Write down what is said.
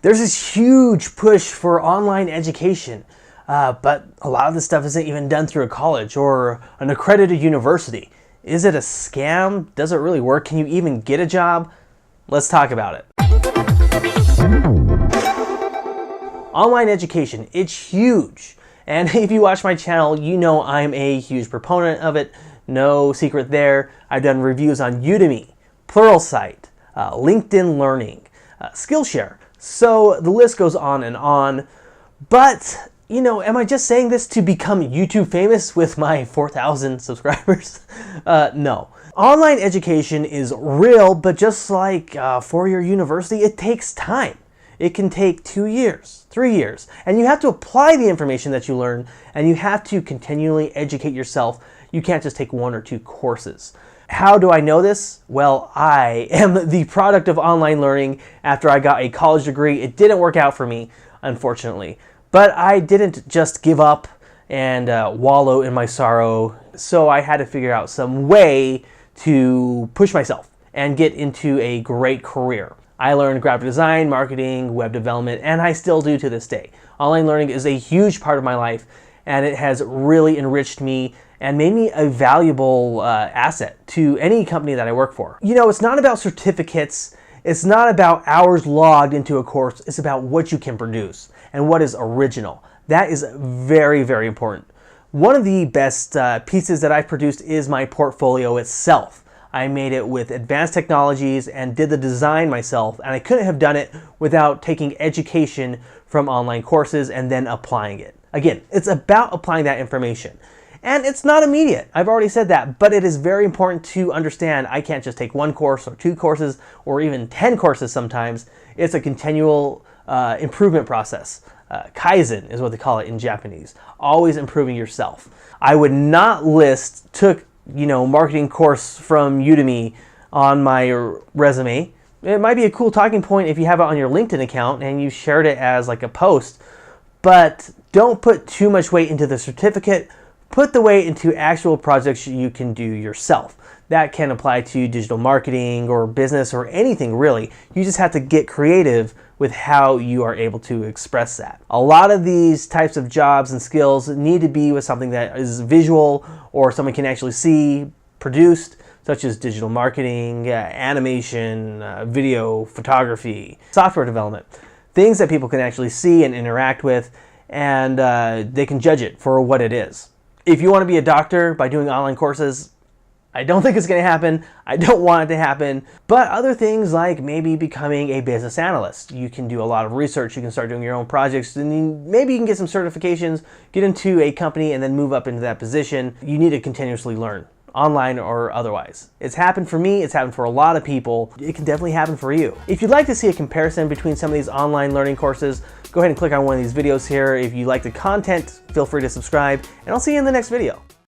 There's this huge push for online education, but a lot of this stuff isn't even done through a college or an accredited university. Is it a scam? Does it really work? Can you even get a job? Let's talk about it. Online education, it's huge. And if you watch my channel, you know I'm a huge proponent of it. No secret there. I've done reviews on Udemy, Pluralsight, LinkedIn Learning, Skillshare. So the list goes on and on. But, you know, am I just saying this to become YouTube famous with my 4,000 subscribers? No. Online education is real, but just like four-year university, it takes time. It can take 2 years, 3 years, and you have to apply the information that you learn, and you have to continually educate yourself. You can't just take 1 or 2 courses. How do I know this? Well, I am the product of online learning. After I got a college degree, it didn't work out for me, unfortunately. But I didn't just give up and wallow in my sorrow, so I had to figure out some way to push myself and get into a great career. I learned graphic design, marketing, web development, and I still do to this day. Online learning is a huge part of my life, and it has really enriched me and made me a valuable asset to any company that I work for. You know, it's not about certificates. It's not about hours logged into a course. It's about what you can produce and what is original. That is very, very important. One of the best pieces that I've produced is my portfolio itself. I made it with advanced technologies and did the design myself, and I couldn't have done it without taking education from online courses and then applying it. Again, it's about applying that information. And it's not immediate, I've already said that, but it is very important to understand I can't just take 1 course or 2 courses or even 10 courses sometimes. It's a continual improvement process. Kaizen is what they call it in Japanese. Always improving yourself. I would not list marketing course from Udemy on my resume. It might be a cool talking point if you have it on your LinkedIn account and you shared it as like a post, but don't put too much weight into the certificate. Put the weight into actual projects you can do yourself. That can apply to digital marketing or business or anything really. You just have to get creative with how you are able to express that. A lot of these types of jobs and skills need to be with something that is visual or someone can actually see produced, such as digital marketing, animation, video, photography, software development. Things that people can actually see and interact with, and they can judge it for what it is. If you want to be a doctor by doing online courses, I don't think it's going to happen. I don't want it to happen. But other things like maybe becoming a business analyst. You can do a lot of research. You can start doing your own projects. And then maybe you can get some certifications, get into a company, and then move up into that position. You need to continuously learn, online or otherwise. It's happened for me. It's happened for a lot of people. It can definitely happen for you. If you'd like to see a comparison between some of these online learning courses, go ahead and click on one of these videos here. If you like the content, feel free to subscribe, and I'll see you in the next video.